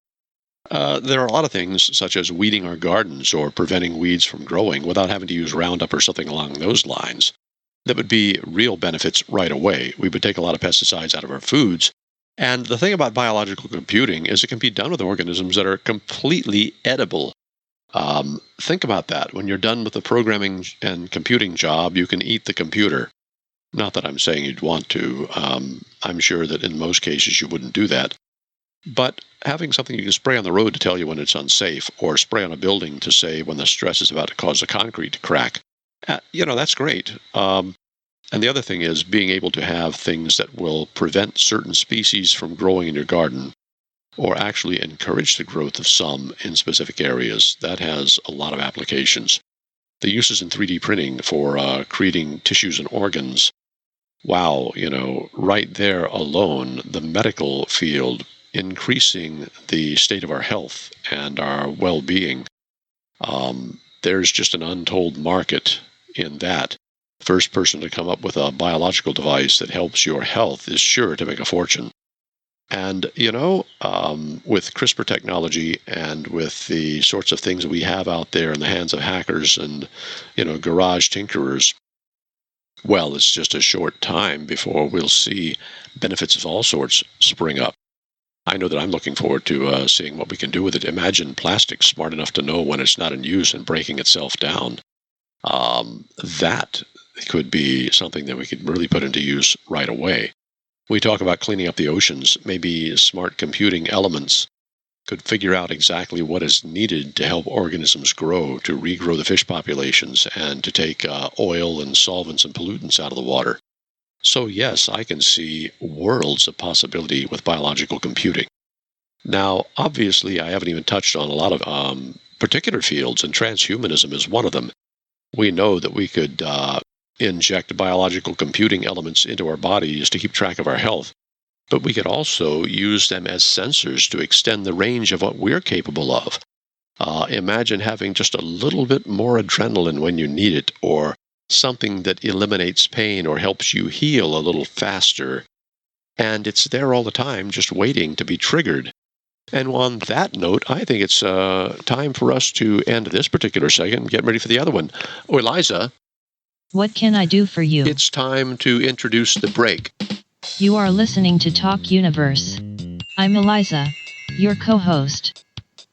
There are a lot of things, such as weeding our gardens or preventing weeds from growing without having to use Roundup or something along those lines, that would be real benefits right away. We would take a lot of pesticides out of our foods. And the thing about biological computing is it can be done with organisms that are completely edible. Think about that. When you're done with the programming and computing job, you can eat the computer. Not that I'm saying you'd want to. I'm sure that in most cases you wouldn't do that. But having something you can spray on the road to tell you when it's unsafe, or spray on a building to say when the stress is about to cause the concrete to crack, that's great. And the other thing is being able to have things that will prevent certain species from growing in your garden, or actually encourage the growth of some in specific areas. That has a lot of applications. The uses in 3D printing for creating tissues and organs. Wow, right there alone, the medical field, increasing the state of our health and our well-being. There's just an untold market in that. First person to come up with a biological device that helps your health is sure to make a fortune. And, with CRISPR technology and with the sorts of things that we have out there in the hands of hackers and, garage tinkerers, well, it's just a short time before we'll see benefits of all sorts spring up. I know that I'm looking forward to seeing what we can do with it. Imagine plastic smart enough to know when it's not in use and breaking itself down. That could be something that we could really put into use right away. We talk about cleaning up the oceans. Maybe smart computing elements could figure out exactly what is needed to help organisms grow, to regrow the fish populations, and to take oil and solvents and pollutants out of the water. So yes, I can see worlds of possibility with biological computing. Now, obviously, I haven't even touched on a lot of particular fields, and transhumanism is one of them. We know that we could inject biological computing elements into our bodies to keep track of our health, but we could also use them as sensors to extend the range of what we're capable of. Imagine having just a little bit more adrenaline when you need it, or something that eliminates pain or helps you heal a little faster. And it's there all the time, just waiting to be triggered. And on that note, I think it's time for us to end this particular segment and get ready for the other one. Oh, Eliza. What can I do for you? It's time to introduce the break. You are listening to Talk Universe. I'm Eliza, your co-host.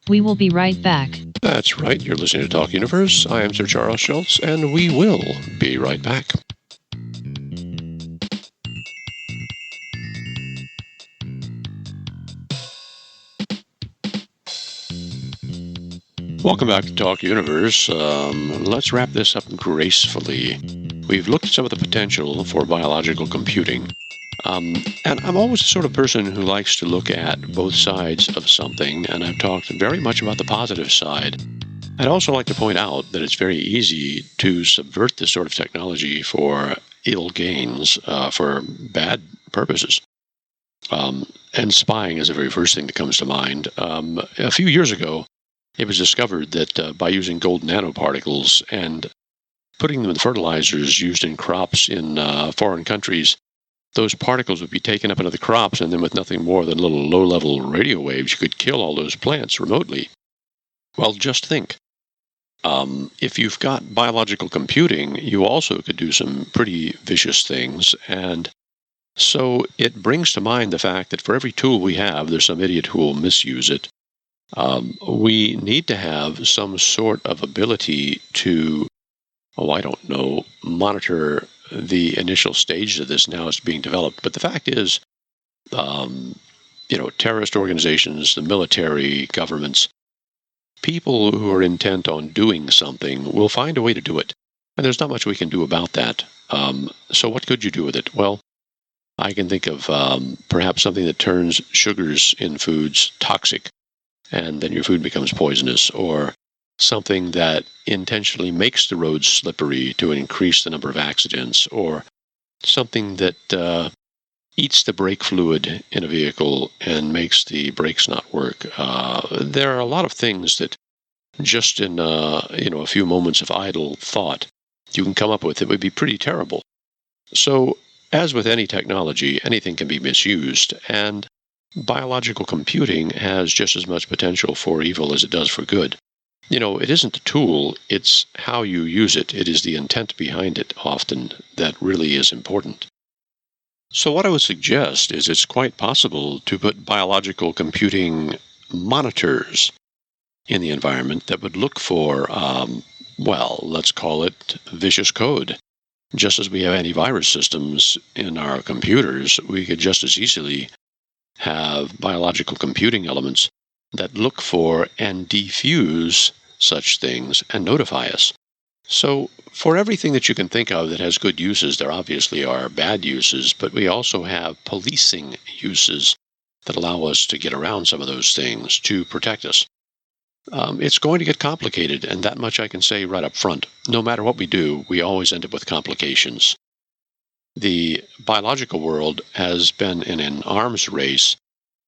We will be right back. That's right, you're listening to Talk Universe. I am Sir Charles Schultz, and we will be right back. Welcome back to Talk Universe. Let's wrap this up gracefully. We've looked at some of the potential for biological computing. And I'm always the sort of person who likes to look at both sides of something, and I've talked very much about the positive side. I'd also like to point out that it's very easy to subvert this sort of technology for ill gains, for bad purposes. And spying is the very first thing that comes to mind. A few years ago, it was discovered that by using gold nanoparticles and putting them in fertilizers used in crops in foreign countries, those particles would be taken up into the crops, and then with nothing more than little low-level radio waves, you could kill all those plants remotely. Well, just think. If you've got biological computing, you also could do some pretty vicious things, and so it brings to mind the fact that for every tool we have, there's some idiot who will misuse it. We need to have some sort of ability to, I don't know, monitor the initial stages of this now as being developed. But the fact is, terrorist organizations, the military, governments, people who are intent on doing something will find a way to do it. And there's not much we can do about that. So what could you do with it? Well, I can think of perhaps something that turns sugars in foods toxic, and then your food becomes poisonous, or something that intentionally makes the roads slippery to increase the number of accidents, or something that eats the brake fluid in a vehicle and makes the brakes not work. There are a lot of things that just in a few moments of idle thought you can come up with that would be pretty terrible. So, as with any technology, anything can be misused, and biological computing has just as much potential for evil as it does for good. It isn't the tool, it's how you use it. It is the intent behind it often that really is important. So what I would suggest is it's quite possible to put biological computing monitors in the environment that would look for, let's call it vicious code. Just as we have antivirus systems in our computers, we could just as easily have biological computing elements that look for and defuse such things and notify us. So for everything that you can think of that has good uses, there obviously are bad uses, but we also have policing uses that allow us to get around some of those things to protect us. It's going to get complicated, and that much I can say right up front. No matter what we do, we always end up with complications. The biological world has been in an arms race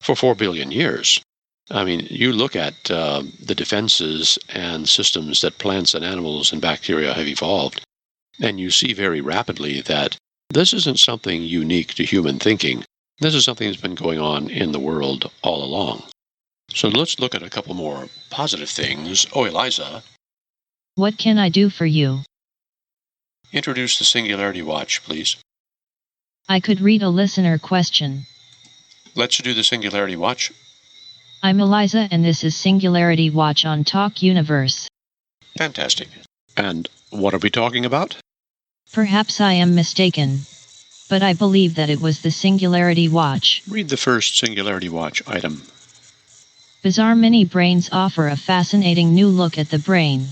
for 4 billion years. I mean, you look at the defenses and systems that plants and animals and bacteria have evolved, and you see very rapidly that this isn't something unique to human thinking. This is something that's been going on in the world all along. So let's look at a couple more positive things. Oh, Eliza. What can I do for you? Introduce the Singularity Watch, please. I could read a listener question. Let's do the Singularity Watch. I'm Eliza, and this is Singularity Watch on Talk Universe. Fantastic. And what are we talking about? Perhaps I am mistaken, but I believe that it was the Singularity Watch. Read the first Singularity Watch item. Bizarre mini brains offer a fascinating new look at the brain.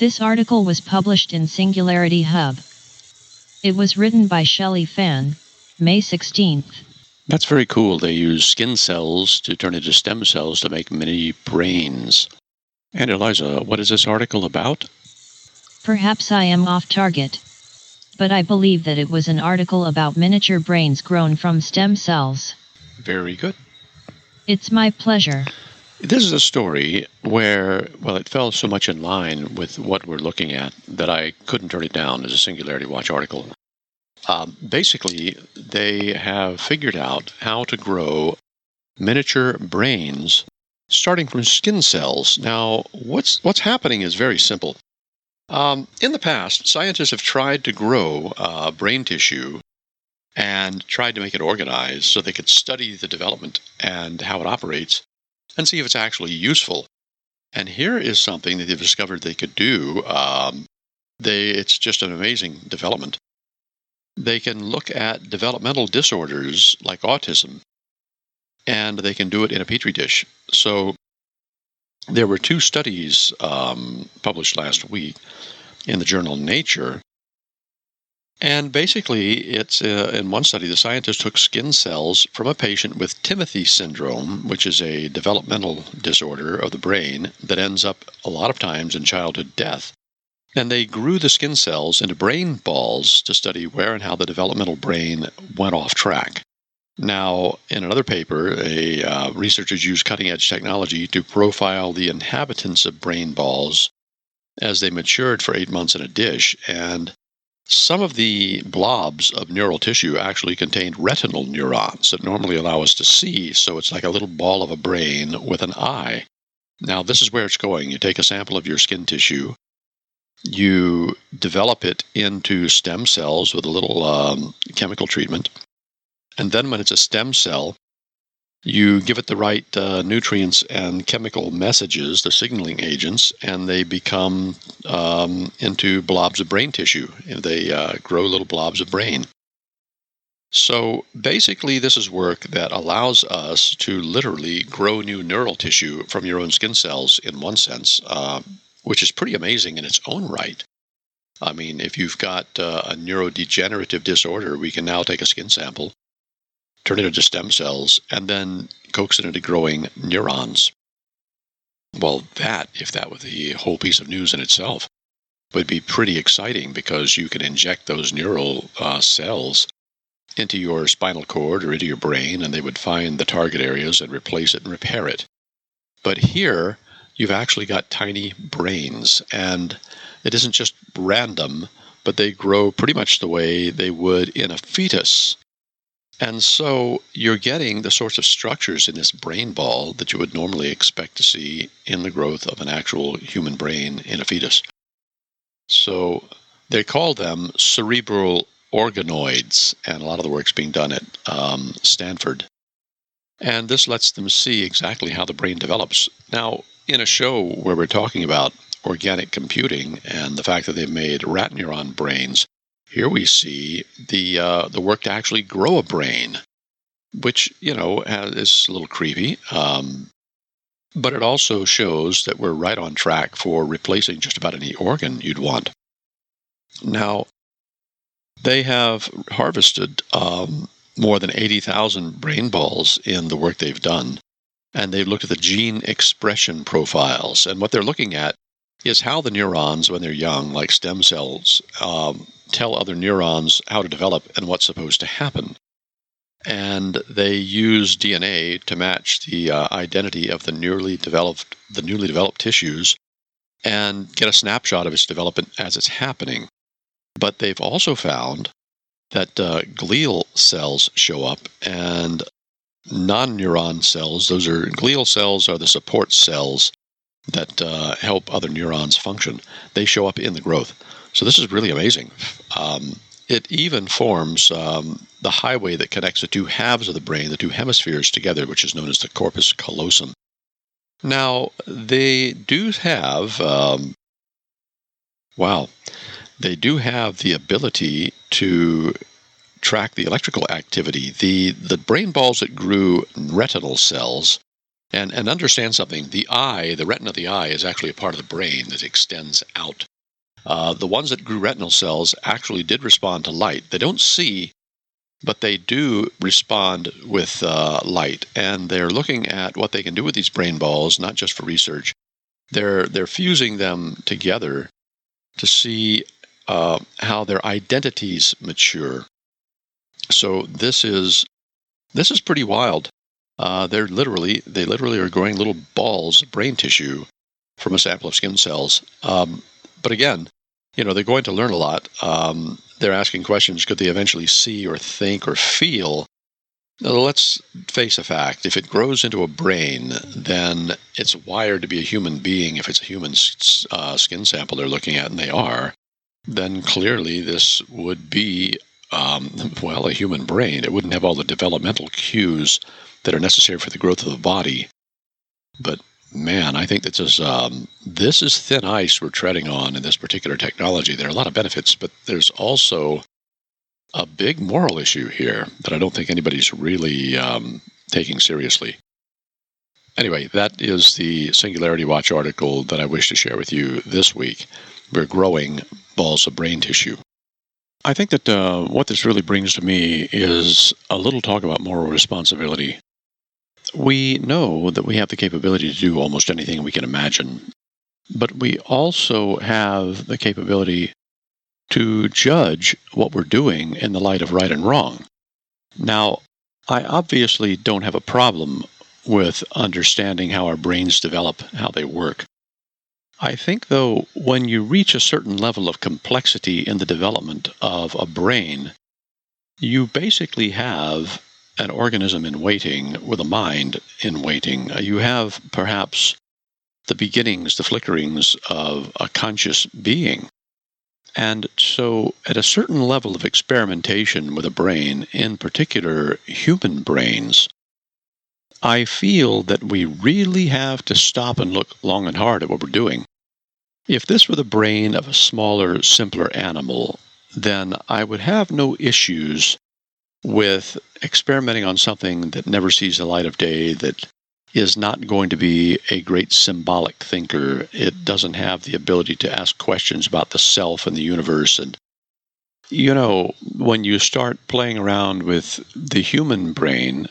This article was published in Singularity Hub. It was written by Shelley Fan, May 16th. That's very cool. They use skin cells to turn into stem cells to make mini brains. And Eliza, what is this article about? Perhaps I am off target, but I believe that it was an article about miniature brains grown from stem cells. Very good. It's my pleasure. This is a story where, it fell so much in line with what we're looking at that I couldn't turn it down as a Singularity Watch article. Basically, they have figured out how to grow miniature brains starting from skin cells. Now, what's happening is very simple. In the past, scientists have tried to grow brain tissue and tried to make it organized so they could study the development and how it operates and see if it's actually useful. And here is something that they've discovered they could do. It's just an amazing development. They can look at developmental disorders like autism, and they can do it in a petri dish. So There were two studies published last week in the journal Nature. And basically, it's in one study, the scientists took skin cells from a patient with Timothy syndrome, which is a developmental disorder of the brain that ends up a lot of times in childhood death. And they grew the skin cells into brain balls to study where and how the developmental brain went off track. Now, in another paper, researchers used cutting-edge technology to profile the inhabitants of brain balls as they matured for 8 months in a dish, and some of the blobs of neural tissue actually contained retinal neurons that normally allow us to see, so it's like a little ball of a brain with an eye. Now, this is where it's going. You take a sample of your skin tissue, you develop it into stem cells with a little chemical treatment, and then when it's a stem cell, you give it the right nutrients and chemical messages, the signaling agents, and they become into blobs of brain tissue. They grow little blobs of brain. So basically, this is work that allows us to literally grow new neural tissue from your own skin cells in one sense, which is pretty amazing in its own right. I mean, if you've got a neurodegenerative disorder, we can now take a skin sample, turn it into stem cells, and then coax it into growing neurons. Well, if that were the whole piece of news in itself, would be pretty exciting, because you can inject those neural cells into your spinal cord or into your brain, and they would find the target areas and replace it and repair it. But here, you've actually got tiny brains, and it isn't just random, but they grow pretty much the way they would in a fetus. And so you're getting the sorts of structures in this brain ball that you would normally expect to see in the growth of an actual human brain in a fetus. So they call them cerebral organoids, and a lot of the work's being done at Stanford. And this lets them see exactly how the brain develops. Now, in a show where we're talking about organic computing and the fact that they've made rat neuron brains, here we see the work to actually grow a brain, which, is a little creepy, but it also shows that we're right on track for replacing just about any organ you'd want. Now, they have harvested more than 80,000 brain balls in the work they've done, and they've looked at the gene expression profiles, and what they're looking at is how the neurons, when they're young, like stem cells, tell other neurons how to develop and what's supposed to happen. And they use DNA to match the identity of the newly developed tissues and get a snapshot of its development as it's happening. But they've also found that glial cells show up, and non-neuron cells, glial cells are the support cells that help other neurons function. They show up in the growth. So this is really amazing. It even forms the highway that connects the two halves of the brain, the two hemispheres together, which is known as the corpus callosum. Now, they do have, they do have the ability to track the electrical activity. The brain balls that grew retinal cells, and understand something, the retina of the eye is actually a part of the brain that extends out. The ones that grew retinal cells actually did respond to light. They don't see, but they do respond with light. And they're looking at what they can do with these brain balls, not just for research. They're fusing them together to see how their identities mature. So this is pretty wild. They literally are growing little balls of brain tissue from a sample of skin cells. But again, they're going to learn a lot. They're asking questions. Could they eventually see or think or feel? Now, let's face a fact. If it grows into a brain, then it's wired to be a human being. If it's a human skin sample they're looking at, and they are, then clearly this would be, a human brain. It wouldn't have all the developmental cues that are necessary for the growth of the body. But man, I think this is thin ice we're treading on in this particular technology. There are a lot of benefits, but there's also a big moral issue here that I don't think anybody's really taking seriously. Anyway, that is the Singularity Watch article that I wish to share with you this week. We're growing balls of brain tissue. I think that what this really brings to me is a little talk about moral responsibility. We know that we have the capability to do almost anything we can imagine, but we also have the capability to judge what we're doing in the light of right and wrong. Now, I obviously don't have a problem with understanding how our brains develop, how they work. I think, though, when you reach a certain level of complexity in the development of a brain, you basically have an organism in waiting with a mind in waiting. You have perhaps the beginnings, the flickerings of a conscious being. And so at a certain level of experimentation with a brain, in particular human brains, I feel that we really have to stop and look long and hard at what we're doing. If this were the brain of a smaller, simpler animal, then I would have no issues with experimenting on something that never sees the light of day, that is not going to be a great symbolic thinker. It doesn't have the ability to ask questions about the self and the universe. And, when you start playing around with the human brain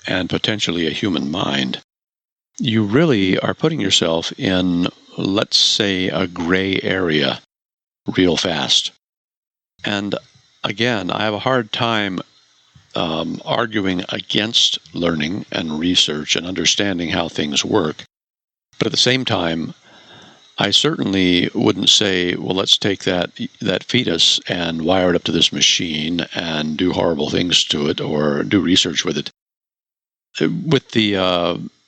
and potentially a human mind, you really are putting yourself in, let's say, a gray area real fast. And again, I have a hard time arguing against learning and research and understanding how things work. But at the same time, I certainly wouldn't say, well, let's take that fetus and wire it up to this machine and do horrible things to it or do research with it. With the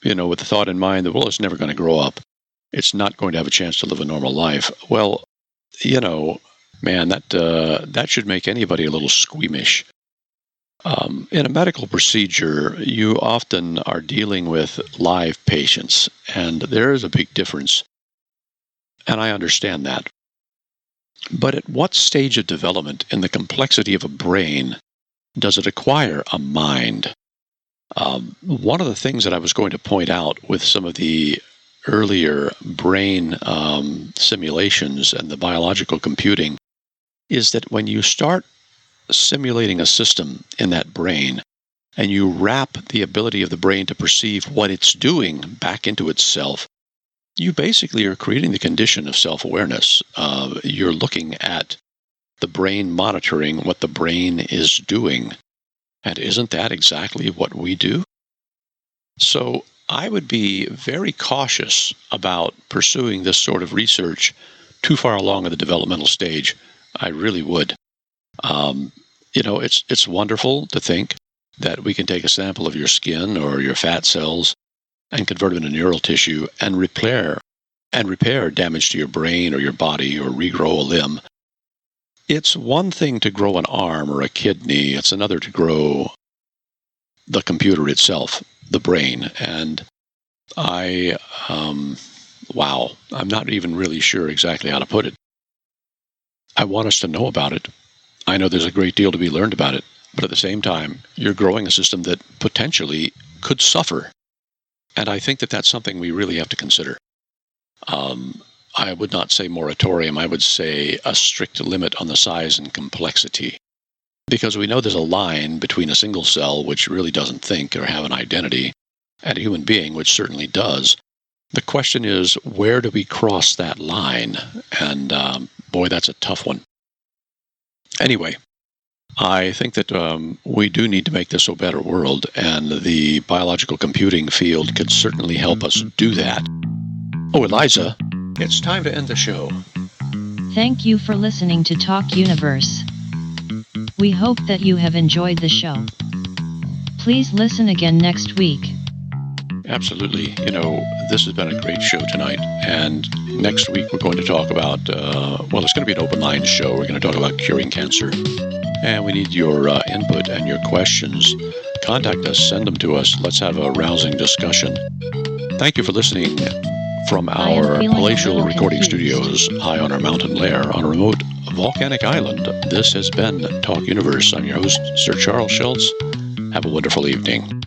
with the thought in mind that, well, it's never going to grow up. It's not going to have a chance to live a normal life. Well, man, that should make anybody a little squeamish. In a medical procedure, you often are dealing with live patients, and there is a big difference, and I understand that. But at what stage of development in the complexity of a brain does it acquire a mind? One of the things that I was going to point out with some of the earlier brain simulations and the biological computing is that when you start simulating a system in that brain, and you wrap the ability of the brain to perceive what it's doing back into itself, you basically are creating the condition of self-awareness. You're looking at the brain monitoring what the brain is doing. And isn't that exactly what we do? So I would be very cautious about pursuing this sort of research too far along in the developmental stage. I really would. It's wonderful to think that we can take a sample of your skin or your fat cells and convert them into neural tissue and repair damage to your brain or your body or regrow a limb. It's one thing to grow an arm or a kidney. It's another to grow the computer itself, the brain. And I'm not even really sure exactly how to put it. I want us to know about it. I know there's a great deal to be learned about it, but at the same time, you're growing a system that potentially could suffer. And I think that that's something we really have to consider. I would not say moratorium. I would say a strict limit on the size and complexity. Because we know there's a line between a single cell, which really doesn't think or have an identity, and a human being, which certainly does. The question is, where do we cross that line? And boy, that's a tough one. Anyway, I think that we do need to make this a better world, and the biological computing field could certainly help us do that. Oh, Eliza, it's time to end the show. Thank you for listening to Talk Universe. We hope that you have enjoyed the show. Please listen again next week. Absolutely. This has been a great show tonight. And next week we're going to talk about, it's going to be an open line show. We're going to talk about curing cancer. And we need your input and your questions. Contact us, send them to us. Let's have a rousing discussion. Thank you for listening from our palatial recording studios high on our mountain lair on a remote volcanic island. This has been Talk Universe. I'm your host, Sir Charles Schultz. Have a wonderful evening.